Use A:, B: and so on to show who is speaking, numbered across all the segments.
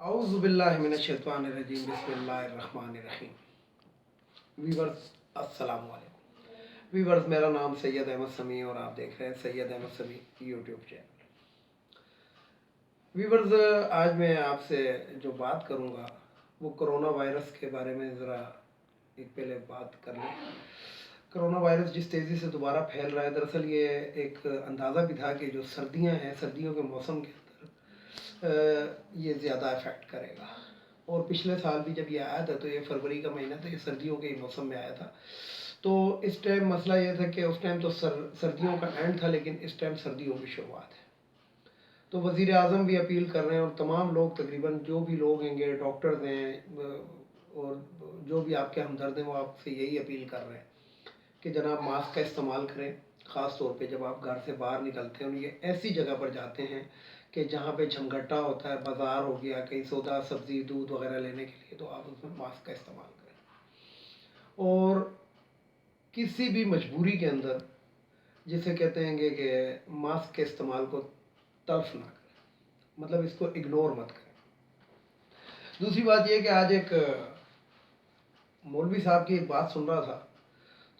A: اعوذ باللہ من الشیطان الرجیم بسم اللہ الرحمن الرحیم۔ ویورز السلام علیکم۔ ویورز میرا نام سید احمد سمیع اور آپ دیکھ رہے ہیں سید احمد سمیع یوٹیوب چینل۔ ویورز آج میں آپ سے جو بات کروں گا وہ کرونا وائرس کے بارے میں ذرا ایک پہلے بات کر لیں۔ کرونا وائرس جس تیزی سے دوبارہ پھیل رہا ہے، دراصل یہ ایک اندازہ بھی تھا کہ جو سردیاں ہیں، سردیوں کے موسم کے یہ زیادہ افیکٹ کرے گا، اور پچھلے سال بھی جب یہ آیا تھا تو یہ فروری کا مہینہ تھا، یہ سردیوں کے موسم میں آیا تھا۔ تو اس ٹائم مسئلہ یہ تھا کہ اس ٹائم تو سردیوں کا اینڈ تھا، لیکن اس ٹائم سردیوں کی شروعات ہے۔ تو وزیر اعظم بھی اپیل کر رہے ہیں اور تمام لوگ، تقریباً جو بھی لوگ ہیں گے، ڈاکٹرز ہیں اور جو بھی آپ کے ہمدرد ہیں، وہ آپ سے یہی اپیل کر رہے ہیں کہ جناب ماسک کا استعمال کریں، خاص طور پہ جب آپ گھر سے باہر نکلتے ہیں اور یہ ایسی جگہ پر جاتے ہیں کہ جہاں پہ جھمگٹا ہوتا ہے، بازار ہو گیا، کہیں سودا سبزی دودھ وغیرہ لینے کے لیے، تو آپ اس میں ماسک کا استعمال کریں۔ اور کسی بھی مجبوری کے اندر، جسے کہتے ہیں کہ ماسک کے استعمال کو تلف نہ کریں، مطلب اس کو اگنور مت کریں۔ دوسری بات یہ کہ آج ایک مولوی صاحب کی ایک بات سن رہا تھا،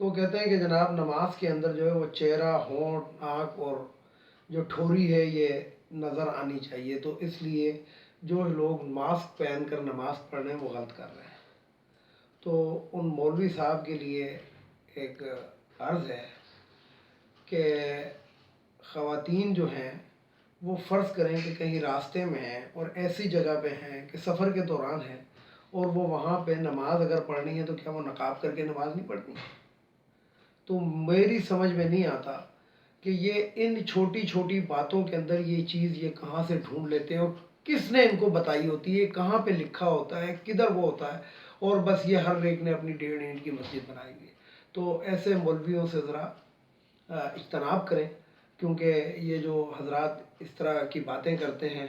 A: تو وہ کہتے ہیں کہ جناب نماز کے اندر جو ہے وہ چہرہ، ہونٹ، آنکھ اور جو ٹھوری ہے یہ نظر آنی چاہیے، تو اس لیے جو لوگ ماسک پہن کر نماز پڑھ رہے ہیں وہ غلط کر رہے ہیں۔ تو ان مولوی صاحب کے لیے ایک عرض ہے کہ خواتین جو ہیں وہ فرض کریں کہ کہیں راستے میں ہیں اور ایسی جگہ پہ ہیں کہ سفر کے دوران ہیں، اور وہ وہاں پہ نماز اگر پڑھنی ہے تو کیا وہ نقاب کر کے نماز نہیں پڑھتی؟ تو میری سمجھ میں نہیں آتا کہ یہ ان چھوٹی چھوٹی باتوں کے اندر یہ چیز یہ کہاں سے ڈھونڈ لیتے ہیں، اور کس نے ان کو بتائی ہوتی ہے، کہاں پہ لکھا ہوتا ہے، کدھر وہ ہوتا ہے، اور بس یہ ہر ایک نے اپنی 1.5 اینٹ کی مسجد بنائی ہوئی ہے۔ تو ایسے مولویوں سے ذرا اجتناب کریں، کیونکہ یہ جو حضرات اس طرح کی باتیں کرتے ہیں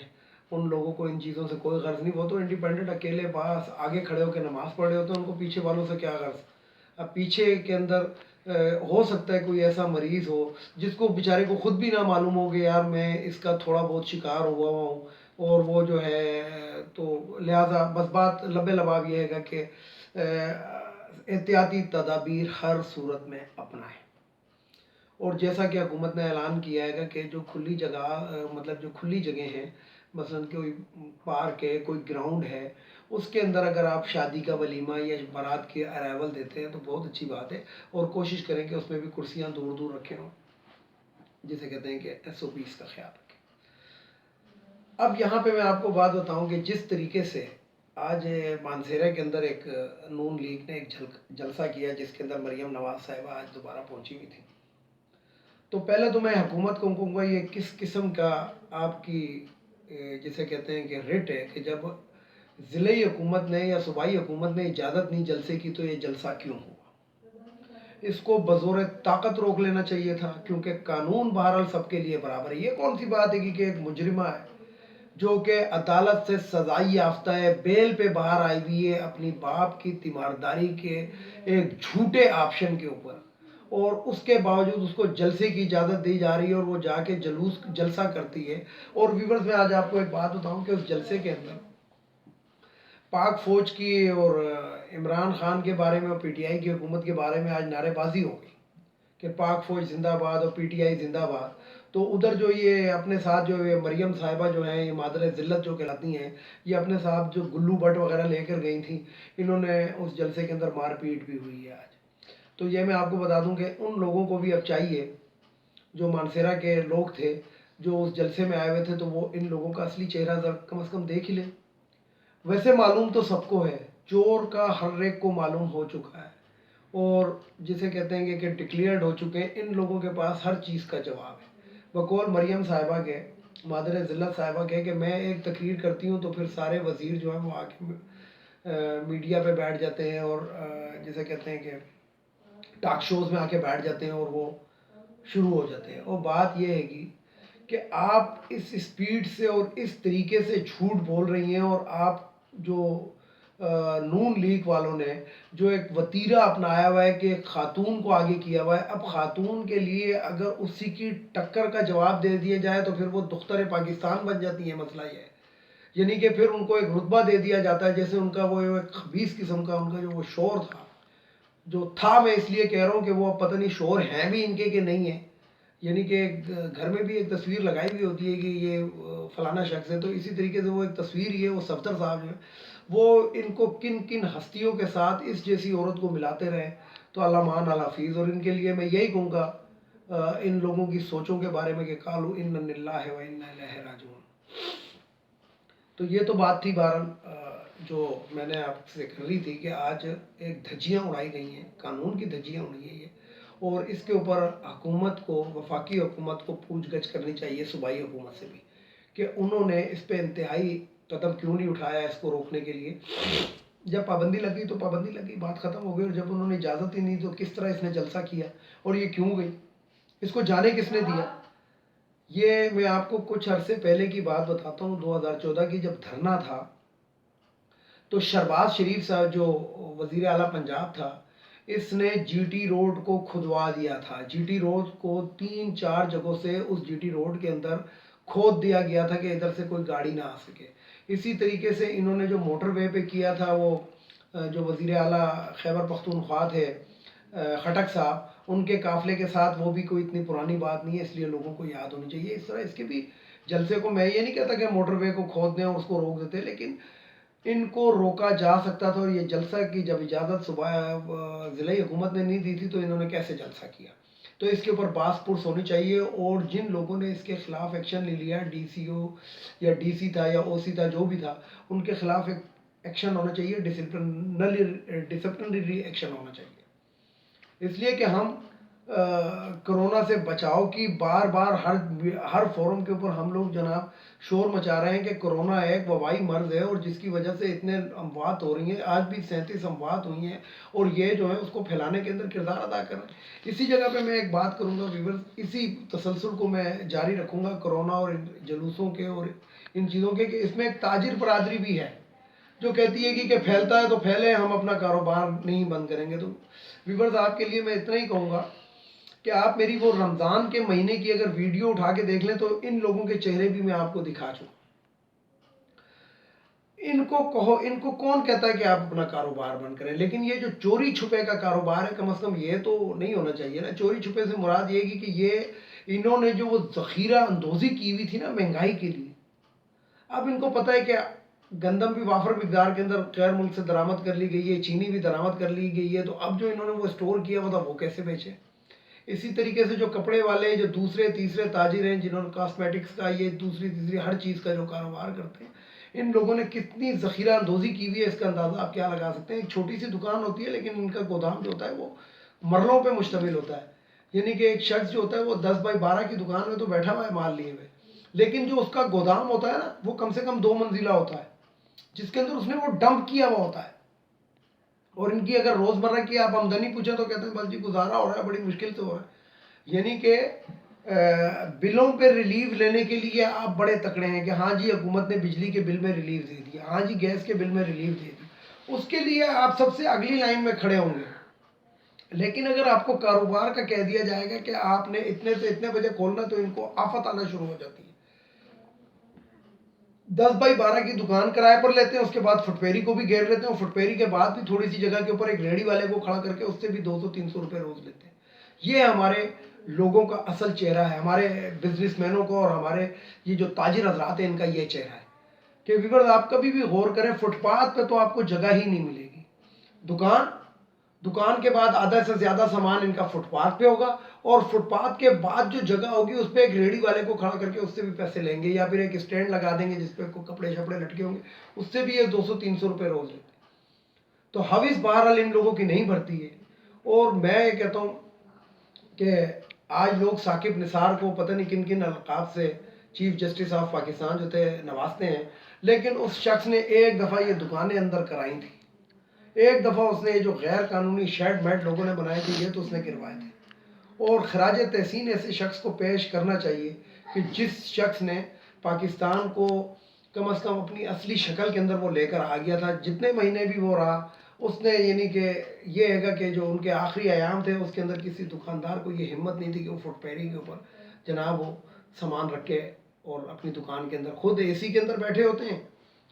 A: ان لوگوں کو ان چیزوں سے کوئی غرض نہیں۔ وہ تو انڈیپینڈنٹ اکیلے باس آگے کھڑے ہو کے نماز پڑھ رہے ہوتے ہیں، ان کو پیچھے والوں سے کیا غرض۔ اب پیچھے کے اندر ہو سکتا ہے کوئی ایسا مریض ہو جس کو بیچارے کو خود بھی نہ معلوم ہو کہ یار میں اس کا تھوڑا بہت شکار ہوا ہوں، اور وہ جو ہے تو لہٰذا بس بات لبے لباب یہ ہے کہ احتیاطی تدابیر ہر صورت میں اپنائیں۔ اور جیسا کہ حکومت نے اعلان کیا ہے کہ جو کھلی جگہ، مطلب جو کھلی جگہیں ہیں، مثلا کوئی پارک ہے، کوئی گراؤنڈ ہے، اس کے اندر اگر آپ شادی کا ولیمہ یا بارات کی ارائیول دیتے ہیں تو بہت اچھی بات ہے، اور کوشش کریں کہ اس میں بھی کرسیاں دور دور رکھے ہوں، جسے کہتے ہیں کہ SOPs کا خیال رکھیں۔ اب یہاں پہ میں آپ کو بات بتاؤں کہ جس طریقے سے آج مانسہرہ کے اندر ایک نون لیگ نے ایک جلسہ کیا جس کے اندر مریم نواز صاحبہ آج دوبارہ پہنچی ہوئی تھی، تو پہلے تو میں حکومت کو کہوں گا یہ کس قسم کا آپ کی جسے کہتے ہیں کہ رٹ ہے کہ جب ضلعی حکومت نے یا صوبائی حکومت نے اجازت نہیں جلسے کی تو یہ جلسہ کیوں ہوا؟ اس کو بزور طاقت روک لینا چاہیے تھا، کیونکہ قانون بہرحال سب کے لیے برابر ہے۔ یہ کون سی بات ہے کہ ایک مجرمہ ہے جو کہ عدالت سے سزائی یافتہ ہے، بیل پہ باہر آئی ہوئی ہے اپنی باپ کی تیمارداری کے ایک جھوٹے آپشن کے اوپر، اور اس کے باوجود اس کو جلسے کی اجازت دی جا رہی ہے اور وہ جا کے جلسہ کرتی ہے۔ اور ویورز میں آج آپ کو ایک بات بتاؤں کہ اس جلسے کے اندر پاک فوج کی اور عمران خان کے بارے میں اور PTI کی حکومت کے بارے میں آج نعرے بازی ہو گئی کہ پاک فوج زندہ باد اور PTI زندہ باد۔ تو ادھر جو یہ اپنے ساتھ جو یہ مریم صاحبہ جو ہیں، یہ مادر ذلت جو کہلاتی ہیں، یہ اپنے ساتھ جو گلو بٹ وغیرہ لے کر گئی تھیں، انہوں نے اس جلسے کے اندر مار پیٹ بھی ہوئی ہے آج۔ تو یہ میں آپ کو بتا دوں کہ ان لوگوں کو بھی اب چاہیے، جو مانسہرہ کے لوگ تھے جو اس جلسے میں آئے ہوئے تھے، تو وہ ان لوگوں کا اصلی چہرہ کم از کم دیکھ ہی لیں۔ ویسے معلوم تو سب کو ہے، چور کا ہر ایک کو معلوم ہو چکا ہے، اور جسے کہتے ہیں کہ ڈکلیئرڈ ہو چکے ہیں، ان لوگوں کے پاس ہر چیز کا جواب ہے۔ بقول مریم صاحبہ کے، مادر ذلت صاحبہ کے، کہ میں ایک تقریر کرتی ہوں تو پھر سارے وزیر جو ہیں وہ آ کے میڈیا پہ بیٹھ جاتے ہیں، اور جسے کہتے ہیں کہ ٹاک شوز میں آ کے بیٹھ جاتے ہیں اور وہ شروع ہو جاتے ہیں۔ اور بات یہ ہے کہ آپ اس سپیڈ سے اور اس طریقے سے جھوٹ بول رہی ہیں، اور آپ جو نون لیگ والوں نے جو ایک وتیرہ اپنایا ہوا ہے کہ ایک خاتون کو آگے کیا ہوا ہے، اب خاتون کے لیے اگر اسی کی ٹکر کا جواب دے دیا جائے تو پھر وہ دختر پاکستان بن جاتی ہے۔ مسئلہ یہ ہے یعنی کہ پھر ان کو ایک رتبہ دے دیا جاتا ہے، جیسے ان کا وہ ایک خبیث قسم کا ان کا جو وہ شور تھا، جو تھا، میں اس لیے کہہ رہا ہوں کہ وہ اب پتہ نہیں شور ہیں بھی ان کے کہ نہیں ہیں. یعنی کہ گھر میں بھی ایک تصویر لگائی ہوئی ہوتی ہے کہ یہ فلانا شخص ہے، تو اسی طریقے سے وہ ایک تصویر ہی ہے. وہ صفدر صاحب جو ہے وہ ان کو کن کن ہستیوں کے ساتھ اس جیسی عورت کو ملاتے رہے، تو اللہ مان الحفیظ. اور ان کے لیے میں یہی کہوں گا ان لوگوں کی سوچوں کے بارے میں کہ قالوا انا للہ و انا الیہ راجعون. تو یہ تو بات تھی بہرحال جو میں نے آپ سے کر رہی تھی کہ آج ایک دھجیاں اڑائی گئی ہیں، قانون کی دھجیاں اڑی ہیں یہ، اور اس کے اوپر حکومت کو، وفاقی حکومت کو پوچھ گچھ کرنی چاہیے صوبائی حکومت سے بھی کہ انہوں نے اس پہ انتہائی قدم کیوں نہیں اٹھایا اس کو روکنے کے لیے. جب پابندی لگی تو پابندی لگی، بات ختم ہو گئی. اور جب انہوں نے اجازت ہی نہیں تو کس طرح اس نے جلسہ کیا اور یہ کیوں گئی، اس کو جانے کس نے دیا. یہ میں آپ کو کچھ عرصے پہلے کی بات بتاتا ہوں. 2014 کی جب دھرنا تھا تو شہباز شریف صاحب جو وزیر اعلیٰ پنجاب تھا، اس نے جی ٹی روڈ کو کھدوا دیا تھا. جی ٹی روڈ کو 3-4 جگہوں سے اس جی ٹی روڈ کے اندر کھود دیا گیا تھا کہ ادھر سے کوئی گاڑی نہ آ سکے. اسی طریقے سے انہوں نے جو موٹر وے پہ کیا تھا، وہ جو وزیر اعلیٰ خیبر پختونخوا تھے خٹک صاحب، ان کے قافلے کے ساتھ، وہ بھی کوئی اتنی پرانی بات نہیں ہے، اس لیے لوگوں کو یاد ہونی چاہیے. اس طرح اس کے بھی جلسے کو، میں یہ نہیں کہتا کہ موٹر وے کو کھود دیں اور اس کو روک دیتے، لیکن ان کو روکا جا سکتا تھا. اور یہ جلسہ کی جب اجازت صوبہ ضلعی حکومت نے نہیں دی تھی تو انہوں نے کیسے جلسہ کیا. تو اس کے اوپر باس پرس ہونی چاہیے. اور جن لوگوں نے اس کے خلاف ایکشن لے لیا، ڈی سی او یا ڈی سی تھا یا او سی تھا، جو بھی تھا، ان کے خلاف ایک ایکشن ہونا چاہیے، ڈسپلنری ایکشن ہونا چاہیے. اس لیے کہ ہم کرونا سے بچاؤ کی بار بار ہر فورم کے اوپر ہم لوگ جناب شور مچا رہے ہیں کہ کرونا ایک وبائی مرض ہے اور جس کی وجہ سے اتنے اموات ہو رہی ہیں. آج بھی 37 اموات ہوئی ہیں اور یہ جو ہے اس کو پھیلانے کے اندر کردار ادا کر رہے ہیں. اسی جگہ پہ میں ایک بات کروں گا ویورز، اسی تسلسل کو میں جاری رکھوں گا کرونا اور جلوسوں کے اور ان چیزوں کے، کہ اس میں ایک تاجر برادری بھی ہے جو کہتی ہے کہ پھیلتا ہے تو پھیلے، ہم اپنا کاروبار نہیں بند کریں گے. تو ویورز آپ کے لیے میں اتنا ہی کہوں گا کہ آپ میری وہ رمضان کے مہینے کی اگر ویڈیو اٹھا کے دیکھ لیں تو ان لوگوں کے چہرے بھی میں آپ کو دکھا چکا. ان کو کہو، ان کو کون کہتا ہے کہ آپ اپنا کاروبار بند کریں؟ لیکن یہ جو چوری چھپے کا کاروبار ہے، کم از کم یہ تو نہیں ہونا چاہیے نا. چوری چھپے سے مراد یہ کہ یہ انہوں نے جو وہ ذخیرہ اندوزی کی ہوئی تھی نا مہنگائی کے لیے، اب ان کو پتہ ہے کہ گندم بھی وافر مقدار کے اندر غیر ملک سے درآمد کر لی گئی ہے، چینی بھی درآمد کر لی گئی ہے، تو اب جو انہوں نے وہ اسٹور کیا ہوا تھا وہ کیسے بیچے. اسی طریقے سے جو کپڑے والے، جو دوسرے تیسرے تاجر ہیں جنہوں نے کاسمیٹکس کا، یہ دوسری تیسری ہر چیز کا جو کاروبار کرتے ہیں، ان لوگوں نے کتنی ذخیرہ اندوزی کی ہوئی ہے، اس کا اندازہ آپ کیا لگا سکتے ہیں. ایک چھوٹی سی دکان ہوتی ہے لیکن ان کا گودام جو ہوتا ہے وہ مرلوں پہ مشتمل ہوتا ہے. یعنی کہ ایک شخص جو ہوتا ہے وہ 10x12 کی دکان میں تو بیٹھا ہوا ہے مال لیے ہوئے، لیکن جو اس کا گودام ہوتا ہے نا وہ کم سے کم 2 منزلہ ہوتا ہے جس کے اندر اس نے وہ ڈمپ کیا ہوا ہوتا ہے. اور ان کی اگر روزمرہ کی آپ آمدنی پوچھیں تو کہتے ہیں بس جی گزارا ہو رہا ہے، بڑی مشکل سے ہو رہا ہے. یعنی کہ بلوں پہ ریلیف لینے کے لیے آپ بڑے تکڑے ہیں کہ ہاں جی حکومت نے بجلی کے بل میں ریلیف دے دیا، ہاں جی گیس کے بل میں ریلیف دے دی، اس کے لیے آپ سب سے اگلی لائن میں کھڑے ہوں گے. لیکن اگر آپ کو کاروبار کا کہہ دیا جائے گا کہ آپ نے اتنے سے اتنے بجے کھولنا، تو ان کو آفت آنا شروع ہو جاتی ہے. 10x12 کی دکان کرائے پر لیتے ہیں، اس کے بعد فٹ پیری کو بھی گھیر لیتے ہیں، اور فٹ پیری کے بعد بھی تھوڑی سی جگہ کے اوپر ایک ریڑھی والے کو کھڑا کر کے اس سے بھی 200-300 روپے روز لیتے ہیں. یہ ہمارے لوگوں کا اصل چہرہ ہے، ہمارے بزنس مینوں کو اور ہمارے یہ جو تاجر حضرات ہیں ان کا یہ چہرہ ہے. کہ ویورز آپ کبھی بھی غور کریں، فٹ پاتھ پہ تو آپ کو جگہ ہی نہیں ملے گی. دکان کے بعد آدھا سے زیادہ سامان ان کا فٹ پاتھ پہ ہوگا، اور فٹ پاتھ کے بعد جو جگہ ہوگی اس پہ ایک ریڑھی والے کو کھڑا کر کے اس سے بھی پیسے لیں گے، یا پھر ایک اسٹینڈ لگا دیں گے جس پہ کپڑے شپڑے لٹکے ہوں گے، اس سے بھی یہ 200-300 روپے روز لیتے ہیں. تو حویث بہرحال ان لوگوں کی نہیں بھرتی ہے. اور میں یہ کہتا ہوں کہ آج لوگ ثاقب نثار کو پتہ نہیں کن کن القاب سے چیف جسٹس آف پاکستان جو تھے نوازتے ہیں، لیکن اس شخص نے ایک دفعہ یہ دکانیں اندر کرائی تھی، ایک دفعہ اس نے جو غیر قانونی شیڈ میٹ لوگوں نے بنائے تھے یہ تو اس نے گروائے تھے. اور خراج تحسین ایسے شخص کو پیش کرنا چاہیے کہ جس شخص نے پاکستان کو کم از کم اپنی اصلی شکل کے اندر وہ لے کر آ گیا تھا. جتنے مہینے بھی وہ رہا اس نے، یعنی کہ یہ ہے گا کہ جو ان کے آخری ایام تھے اس کے اندر کسی دکاندار کو یہ ہمت نہیں تھی کہ وہ فٹ پیری کے اوپر جناب وہ سامان رکھے اور اپنی دکان کے اندر خود اے سی کے اندر بیٹھے ہوتے ہیں